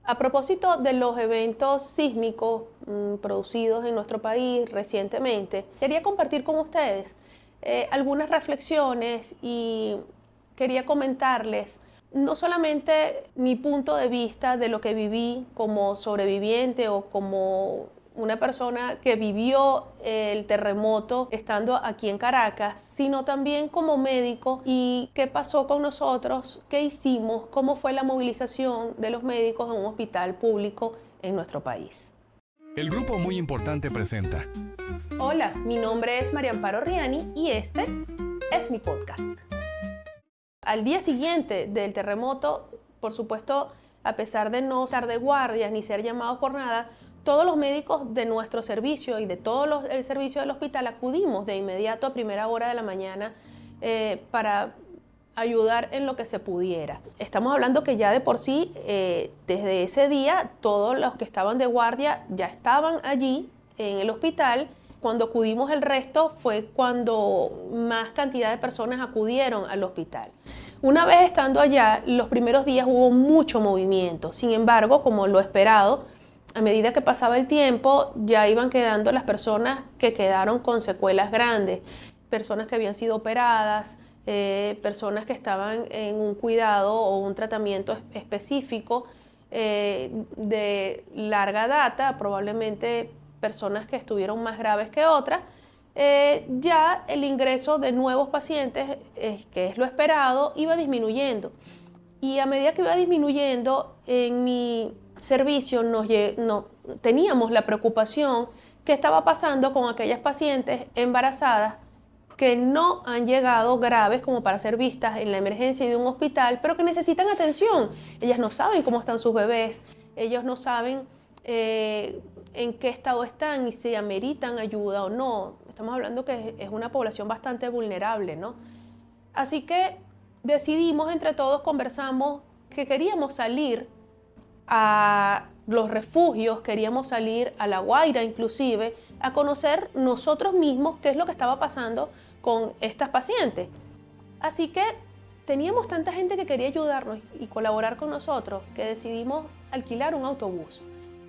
A propósito de los eventos sísmicos producidos en nuestro país recientemente, quería compartir con ustedes algunas reflexiones y quería comentarles no solamente mi punto de vista de lo que viví como sobreviviente o como una persona que vivió el terremoto estando aquí en Caracas, sino también como médico y qué pasó con nosotros, qué hicimos, cómo fue la movilización de los médicos en un hospital público en nuestro país. El grupo Muy Importante presenta. Hola, mi nombre es María Amparo Riani y este es mi podcast. Al día siguiente del terremoto, por supuesto, a pesar de no estar de guardias ni ser llamados por nada, todos los médicos de nuestro servicio y de todo el servicio del hospital acudimos de inmediato a primera hora de la mañana para ayudar en lo que se pudiera. Estamos hablando que ya de por sí, desde ese día, todos los que estaban de guardia ya estaban allí en el hospital. Cuando acudimos el resto fue cuando más cantidad de personas acudieron al hospital. Una vez estando allá, los primeros días hubo mucho movimiento. Sin embargo, como lo esperado, a medida que pasaba el tiempo, ya iban quedando las personas que quedaron con secuelas grandes, personas que habían sido operadas, personas que estaban en un cuidado o un tratamiento específico de larga data, probablemente personas que estuvieron más graves que otras. Ya el ingreso de nuevos pacientes, que es lo esperado, iba disminuyendo. Y a medida que iba disminuyendo, en mi servicio teníamos la preocupación que estaba pasando con aquellas pacientes embarazadas que no han llegado graves como para ser vistas en la emergencia de un hospital, pero que necesitan atención. Ellas no saben cómo están sus bebés, ellos no saben en qué estado están y si ameritan ayuda o no. Estamos hablando que es una población bastante vulnerable, ¿no? Así que decidimos entre todos, conversamos que queríamos salir a los refugios, queríamos salir a La Guaira inclusive, a conocer nosotros mismos qué es lo que estaba pasando con estas pacientes. Así que teníamos tanta gente que quería ayudarnos y colaborar con nosotros que decidimos alquilar un autobús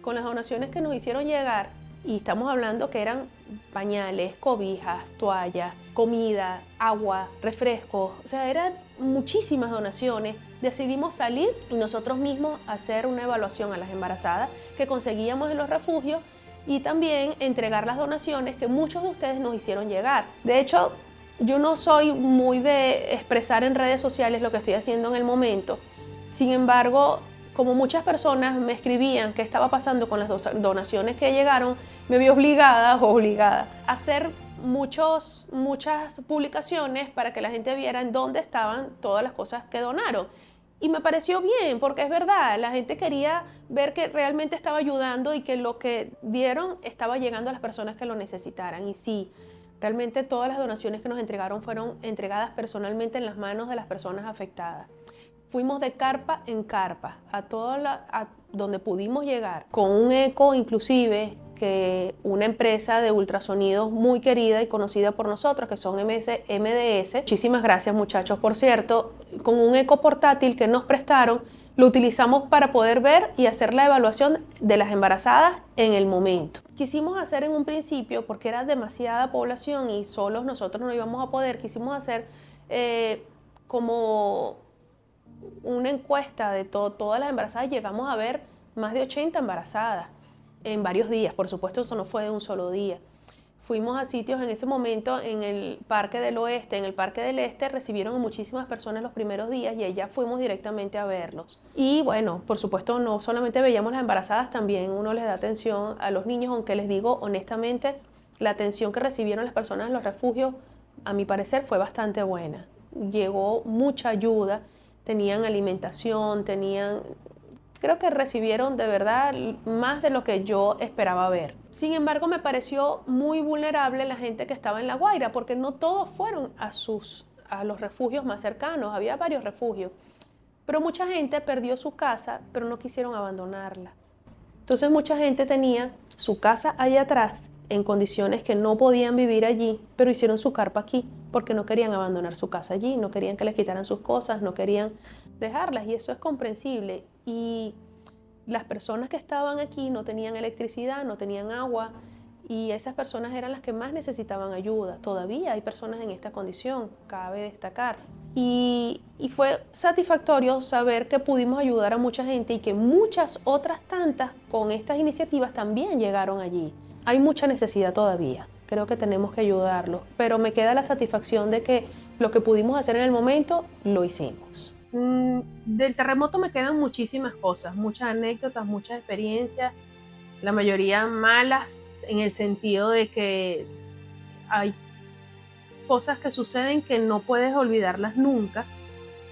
con las donaciones que nos hicieron llegar, y estamos hablando que eran pañales, cobijas, toallas, comida, agua, refrescos, o sea, eran muchísimas donaciones. Decidimos salir y nosotros mismos hacer una evaluación a las embarazadas que conseguíamos en los refugios y también entregar las donaciones que muchos de ustedes nos hicieron llegar. De hecho, yo no soy muy de expresar en redes sociales lo que estoy haciendo en el momento. Sin embargo, como muchas personas me escribían qué estaba pasando con las donaciones que llegaron, me vi obligada a hacer muchas publicaciones para que la gente viera en dónde estaban todas las cosas que donaron. Y me pareció bien, porque es verdad, la gente quería ver que realmente estaba ayudando y que lo que dieron estaba llegando a las personas que lo necesitaran. Y sí, realmente todas las donaciones que nos entregaron fueron entregadas personalmente en las manos de las personas afectadas. Fuimos de carpa en carpa a donde pudimos llegar, con un eco inclusive que una empresa de ultrasonidos muy querida y conocida por nosotros, que son MDS. Muchísimas gracias, muchachos, por cierto. Con un eco portátil que nos prestaron, lo utilizamos para poder ver y hacer la evaluación de las embarazadas en el momento. Quisimos hacer en un principio, porque era demasiada población y solos nosotros no íbamos a poder, quisimos hacer como una encuesta de todas las embarazadas. Llegamos a ver más de 80 embarazadas en varios días. Por supuesto, eso no fue de un solo día. Fuimos a sitios en ese momento, en el Parque del Oeste, en el Parque del Este, recibieron a muchísimas personas los primeros días y allá fuimos directamente a verlos. Y bueno, por supuesto, no solamente veíamos las embarazadas, también uno les da atención a los niños, aunque les digo honestamente, la atención que recibieron las personas en los refugios, a mi parecer, fue bastante buena. Llegó mucha ayuda, tenían alimentación, creo que recibieron de verdad más de lo que yo esperaba ver. Sin embargo, me pareció muy vulnerable la gente que estaba en La Guaira, porque no todos fueron a los refugios más cercanos, había varios refugios. Pero mucha gente perdió su casa, pero no quisieron abandonarla. Entonces mucha gente tenía su casa allá atrás, en condiciones que no podían vivir allí, pero hicieron su carpa aquí, porque no querían abandonar su casa allí, no querían que les quitaran sus cosas, no querían dejarlas, y eso es comprensible. Y las personas que estaban aquí no tenían electricidad, no tenían agua, y esas personas eran las que más necesitaban ayuda. Todavía hay personas en esta condición, cabe destacar. Y fue satisfactorio saber que pudimos ayudar a mucha gente y que muchas otras tantas con estas iniciativas también llegaron allí. Hay mucha necesidad todavía, creo que tenemos que ayudarlos, pero me queda la satisfacción de que lo que pudimos hacer en el momento, lo hicimos. Del terremoto me quedan muchísimas cosas, muchas anécdotas, muchas experiencias, la mayoría malas en el sentido de que hay cosas que suceden que no puedes olvidarlas nunca,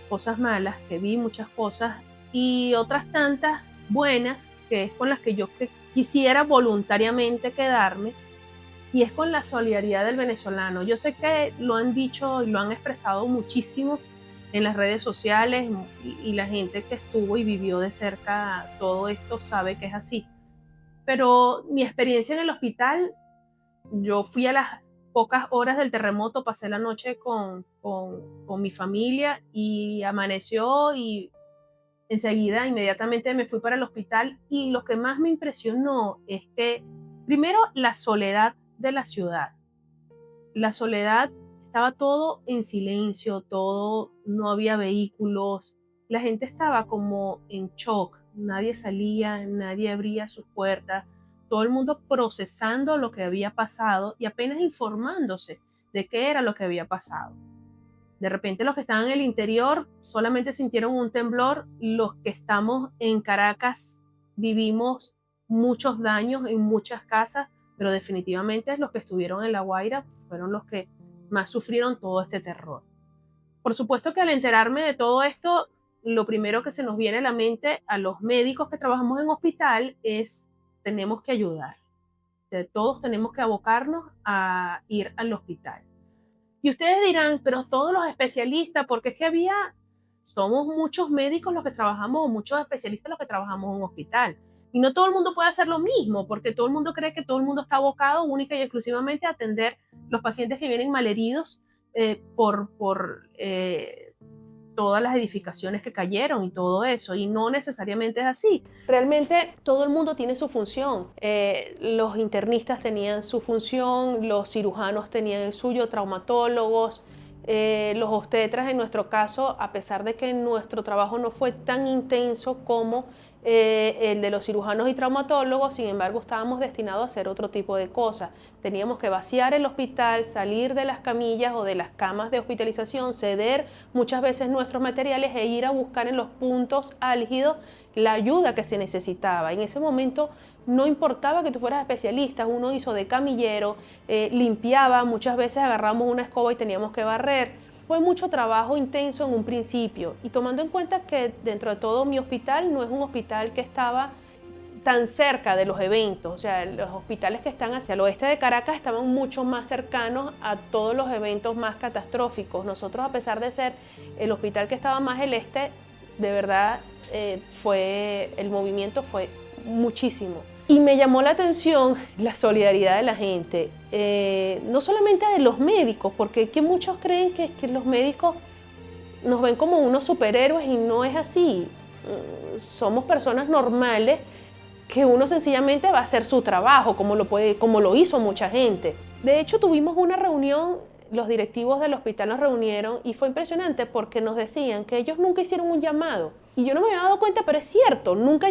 cosas malas, que vi muchas cosas, y otras tantas buenas, que es con las que yo quisiera voluntariamente quedarme, y es con la solidaridad del venezolano. Yo sé que lo han dicho y lo han expresado muchísimo en las redes sociales, y la gente que estuvo y vivió de cerca todo esto sabe que es así. Pero mi experiencia en el hospital, yo fui a las pocas horas del terremoto, pasé la noche con mi familia y amaneció y enseguida, inmediatamente me fui para el hospital, y lo que más me impresionó es que, primero, la soledad de la ciudad. La soledad, estaba todo en silencio, todo, no había vehículos, la gente estaba como en shock, nadie salía, nadie abría sus puertas, todo el mundo procesando lo que había pasado y apenas informándose de qué era lo que había pasado. De repente los que estaban en el interior solamente sintieron un temblor, los que estamos en Caracas vivimos muchos daños en muchas casas, pero definitivamente los que estuvieron en La Guaira fueron los que más sufrieron todo este terror. Por supuesto que al enterarme de todo esto, lo primero que se nos viene a la mente a los médicos que trabajamos en hospital es: tenemos que ayudar. Todos tenemos que abocarnos a ir al hospital. Y ustedes dirán, pero todos los especialistas, porque es que somos muchos médicos los que trabajamos, muchos especialistas los que trabajamos en un hospital. Y no todo el mundo puede hacer lo mismo, porque todo el mundo cree que todo el mundo está abocado única y exclusivamente a atender los pacientes que vienen malheridos por todas las edificaciones que cayeron y todo eso, y no necesariamente es así. Realmente todo el mundo tiene su función. Los internistas tenían su función, los cirujanos tenían el suyo, traumatólogos, los obstetras en nuestro caso, a pesar de que nuestro trabajo no fue tan intenso como el de los cirujanos y traumatólogos, sin embargo estábamos destinados a hacer otro tipo de cosas. Teníamos que vaciar el hospital, salir de las camillas o de las camas de hospitalización, ceder muchas veces nuestros materiales e ir a buscar en los puntos álgidos la ayuda que se necesitaba. En ese momento no importaba que tú fueras especialista, uno hizo de camillero, limpiaba, muchas veces agarramos una escoba y teníamos que barrer. Fue mucho trabajo intenso en un principio, y tomando en cuenta que dentro de todo mi hospital no es un hospital que estaba tan cerca de los eventos, o sea, los hospitales que están hacia el oeste de Caracas estaban mucho más cercanos a todos los eventos más catastróficos. Nosotros, a pesar de ser el hospital que estaba más al este, de verdad el movimiento fue muchísimo. Y me llamó la atención la solidaridad de la gente, no solamente de los médicos, porque que muchos creen que los médicos nos ven como unos superhéroes, y no es así. Somos personas normales que uno sencillamente va a hacer su trabajo como lo hizo mucha gente. De hecho, tuvimos una reunión, los directivos del hospital nos reunieron y fue impresionante porque nos decían que ellos nunca hicieron un llamado. Y yo no me había dado cuenta, pero es cierto, nunca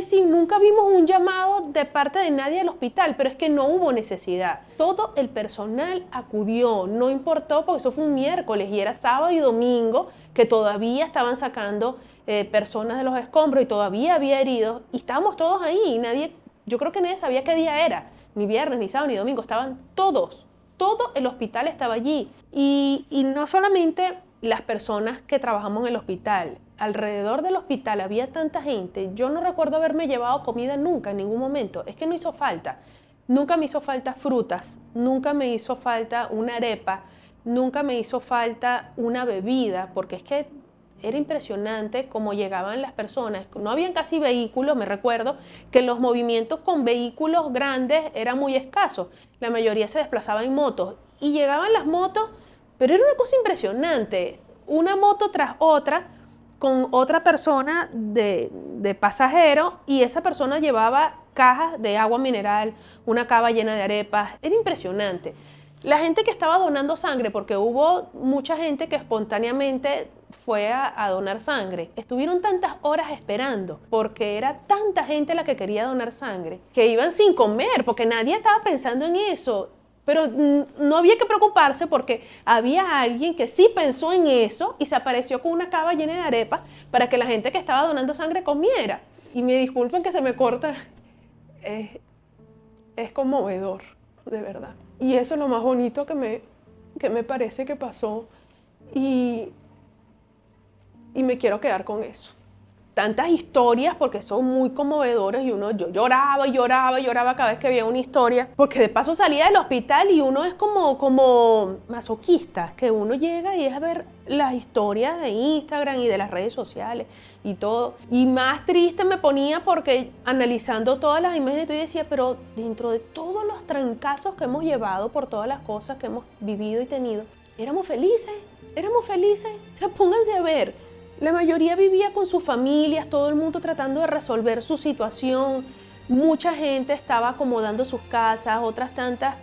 vimos un llamado de parte de nadie del hospital, pero es que no hubo necesidad. Todo el personal acudió, no importó, porque eso fue un miércoles y era sábado y domingo, que todavía estaban sacando personas de los escombros y todavía había heridos, y estábamos todos ahí, y yo creo que nadie sabía qué día era, ni viernes, ni sábado, ni domingo, estaban todos. Todo el hospital estaba allí, y no solamente las personas que trabajamos en el hospital, alrededor del hospital había tanta gente. Yo no recuerdo haberme llevado comida nunca, en ningún momento, es que no hizo falta. Nunca me hizo falta frutas, nunca me hizo falta una arepa, nunca me hizo falta una bebida, porque es que era impresionante cómo llegaban las personas. No habían casi vehículos, me recuerdo que los movimientos con vehículos grandes eran muy escasos. La mayoría se desplazaba en motos y llegaban las motos, pero era una cosa impresionante. Una moto tras otra con otra persona de pasajero y esa persona llevaba cajas de agua mineral, una cava llena de arepas. Era impresionante. La gente que estaba donando sangre, porque hubo mucha gente que espontáneamente fue a donar sangre, estuvieron tantas horas esperando, porque era tanta gente la que quería donar sangre, que iban sin comer, porque nadie estaba pensando en eso. Pero no había que preocuparse porque había alguien que sí pensó en eso y se apareció con una cava llena de arepas para que la gente que estaba donando sangre comiera. Y me disculpen que se me corta, es conmovedor, de verdad. Y eso es lo más bonito que me parece que pasó y me quiero quedar con eso. Tantas historias porque son muy conmovedoras y yo lloraba y lloraba y lloraba cada vez que veía una historia, porque de paso salía del hospital y uno es como masoquista, que uno llega y es a ver las historias de Instagram y de las redes sociales y todo. Y más triste me ponía porque analizando todas las imágenes yo decía, pero dentro de todos los trancazos que hemos llevado por todas las cosas que hemos vivido y tenido, éramos felices. O sea, pónganse a ver. La mayoría vivía con sus familias, todo el mundo tratando de resolver su situación. Mucha gente estaba acomodando sus casas, otras tantas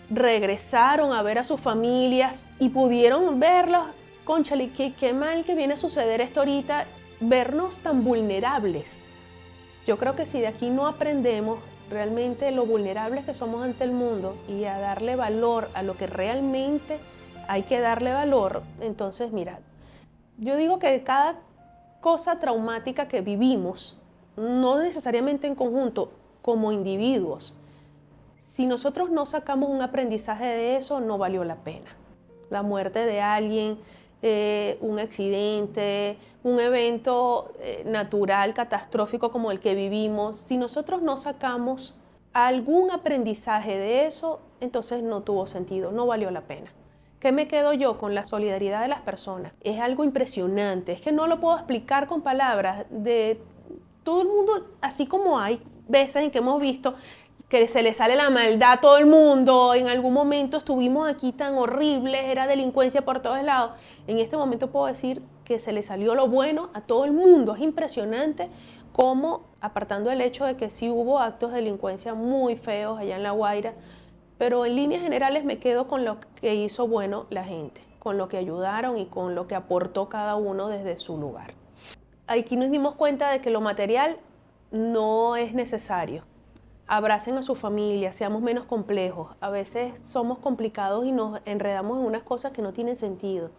regresaron a ver a sus familias y pudieron verlos. Cónchale, qué mal que viene a suceder esto ahorita, vernos tan vulnerables. Yo creo que si de aquí no aprendemos realmente lo vulnerables que somos ante el mundo y a darle valor a lo que realmente hay que darle valor, entonces mira, yo digo que cada cosa traumática que vivimos, no necesariamente en conjunto, como individuos, si nosotros no sacamos un aprendizaje de eso, no valió la pena. La muerte de alguien, un accidente, un evento natural, catastrófico como el que vivimos, si nosotros no sacamos algún aprendizaje de eso, entonces no tuvo sentido, no valió la pena. ¿Qué me quedo yo con la solidaridad de las personas? Es algo impresionante, es que no lo puedo explicar con palabras. De todo el mundo, así como hay veces en que hemos visto que se le sale la maldad a todo el mundo, en algún momento estuvimos aquí tan horribles, era delincuencia por todos lados. En este momento puedo decir que se le salió lo bueno a todo el mundo. Es impresionante cómo, apartando el hecho de que sí hubo actos de delincuencia muy feos allá en La Guaira, pero en líneas generales me quedo con lo que hizo bueno la gente, con lo que ayudaron y con lo que aportó cada uno desde su lugar. Aquí nos dimos cuenta de que lo material no es necesario. Abracen a su familia, seamos menos complejos. A veces somos complicados y nos enredamos en unas cosas que no tienen sentido.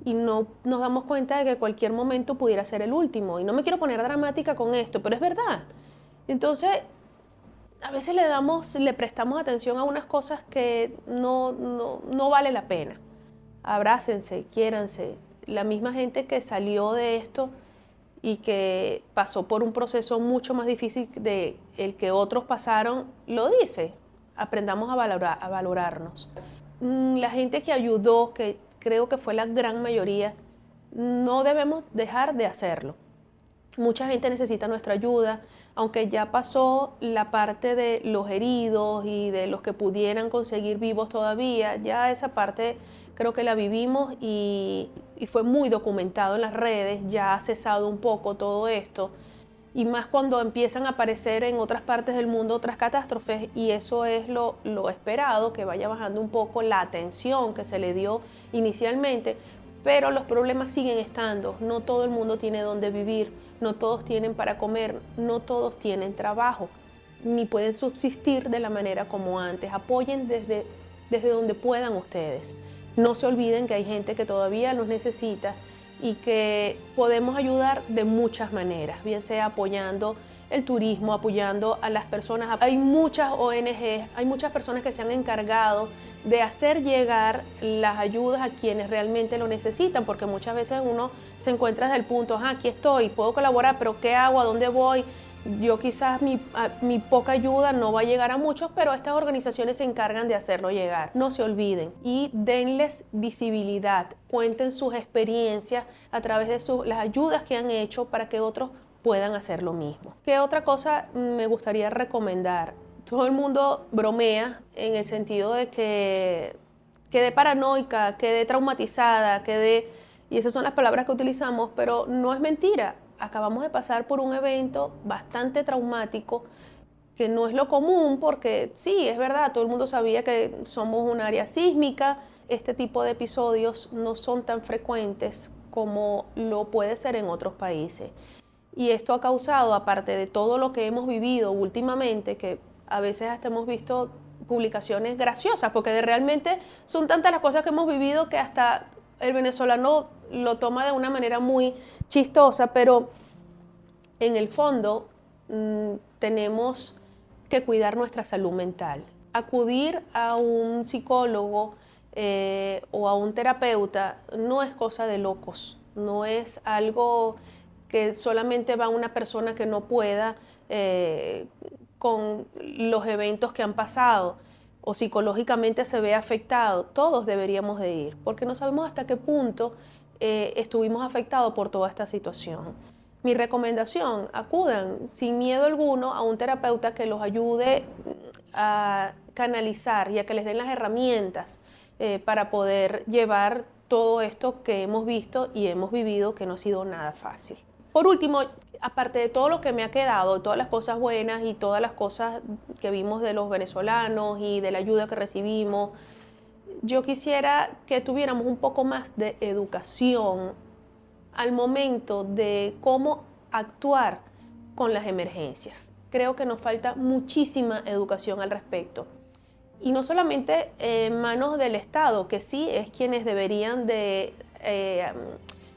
Y no nos damos cuenta de que cualquier momento pudiera ser el último. Y no me quiero poner dramática con esto, pero es verdad. Entonces, a veces le prestamos atención a unas cosas que no vale la pena. Abrácense, quiéranse. La misma gente que salió de esto y que pasó por un proceso mucho más difícil de el que otros pasaron, lo dice. Aprendamos a valorarnos. La gente que ayudó, que creo que fue la gran mayoría, no debemos dejar de hacerlo. Mucha gente necesita nuestra ayuda, aunque ya pasó la parte de los heridos y de los que pudieran conseguir vivos todavía, ya esa parte creo que la vivimos y fue muy documentado en las redes, ya ha cesado un poco todo esto, y más cuando empiezan a aparecer en otras partes del mundo otras catástrofes, y eso es lo esperado, que vaya bajando un poco la atención que se le dio inicialmente. Pero los problemas siguen estando, no todo el mundo tiene dónde vivir, no todos tienen para comer, no todos tienen trabajo, ni pueden subsistir de la manera como antes. Apoyen desde donde puedan ustedes. No se olviden que hay gente que todavía los necesita y que podemos ayudar de muchas maneras, bien sea apoyando el turismo, apoyando a las personas. Hay muchas ONGs, hay muchas personas que se han encargado de hacer llegar las ayudas a quienes realmente lo necesitan, porque muchas veces uno se encuentra desde el punto, aquí estoy, puedo colaborar, pero ¿qué hago? ¿A dónde voy? Yo quizás mi poca ayuda no va a llegar a muchos, pero estas organizaciones se encargan de hacerlo llegar. No se olviden y denles visibilidad, cuenten sus experiencias a través de las ayudas que han hecho para que otros puedan hacer lo mismo. ¿Qué otra cosa me gustaría recomendar? Todo el mundo bromea en el sentido de que quedé paranoica, quedé traumatizada, quedé Y esas son las palabras que utilizamos, pero no es mentira. Acabamos de pasar por un evento bastante traumático, que no es lo común, porque sí, es verdad, todo el mundo sabía que somos un área sísmica. Este tipo de episodios no son tan frecuentes como lo puede ser en otros países. Y esto ha causado, aparte de todo lo que hemos vivido últimamente, que a veces hasta hemos visto publicaciones graciosas, porque realmente son tantas las cosas que hemos vivido que hasta el venezolano lo toma de una manera muy chistosa, pero en el fondo tenemos que cuidar nuestra salud mental. Acudir a un psicólogo o a un terapeuta no es cosa de locos, no es algo que solamente va una persona que no pueda con los eventos que han pasado o psicológicamente se ve afectado. Todos deberíamos de ir, porque no sabemos hasta qué punto estuvimos afectados por toda esta situación. Mi recomendación, acudan sin miedo alguno a un terapeuta que los ayude a canalizar y a que les den las herramientas para poder llevar todo esto que hemos visto y hemos vivido, que no ha sido nada fácil. Por último, aparte de todo lo que me ha quedado, todas las cosas buenas y todas las cosas que vimos de los venezolanos y de la ayuda que recibimos, yo quisiera que tuviéramos un poco más de educación al momento de cómo actuar con las emergencias. Creo que nos falta muchísima educación al respecto. Y no solamente en manos del Estado, que sí es quienes deberían de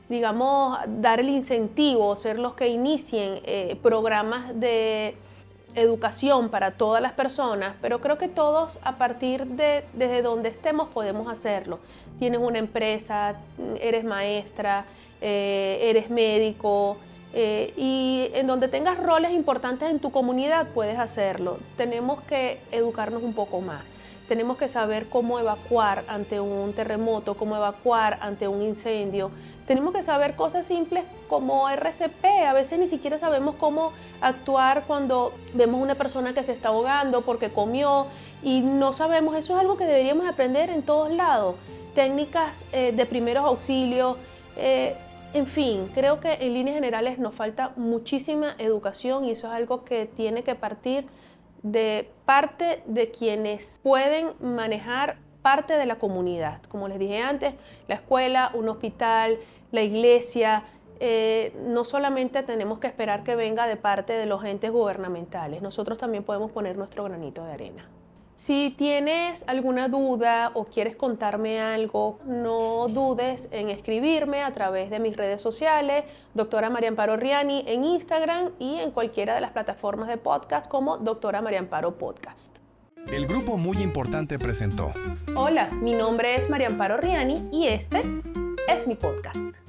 digamos, dar el incentivo, ser los que inicien programas de educación para todas las personas, pero creo que todos a partir de desde donde estemos podemos hacerlo. Tienes una empresa, eres maestra, eres médico, y en donde tengas roles importantes en tu comunidad puedes hacerlo. Tenemos que educarnos un poco más. Tenemos que saber cómo evacuar ante un terremoto, cómo evacuar ante un incendio. Tenemos que saber cosas simples como RCP. A veces ni siquiera sabemos cómo actuar cuando vemos una persona que se está ahogando porque comió y no sabemos. Eso es algo que deberíamos aprender en todos lados. Técnicas de primeros auxilios. En fin, creo que en líneas generales nos falta muchísima educación y eso es algo que tiene que partir de parte de quienes pueden manejar parte de la comunidad. Como les dije antes, la escuela, un hospital, la iglesia. No solamente tenemos que esperar que venga de parte de los entes gubernamentales, nosotros también podemos poner nuestro granito de arena. Si tienes alguna duda o quieres contarme algo, no dudes en escribirme a través de mis redes sociales, Doctora María Amparo Riani en Instagram y en cualquiera de las plataformas de podcast como Doctora María Amparo Podcast. El grupo Muy Importante presentó. Hola, mi nombre es María Amparo Riani y este es mi podcast.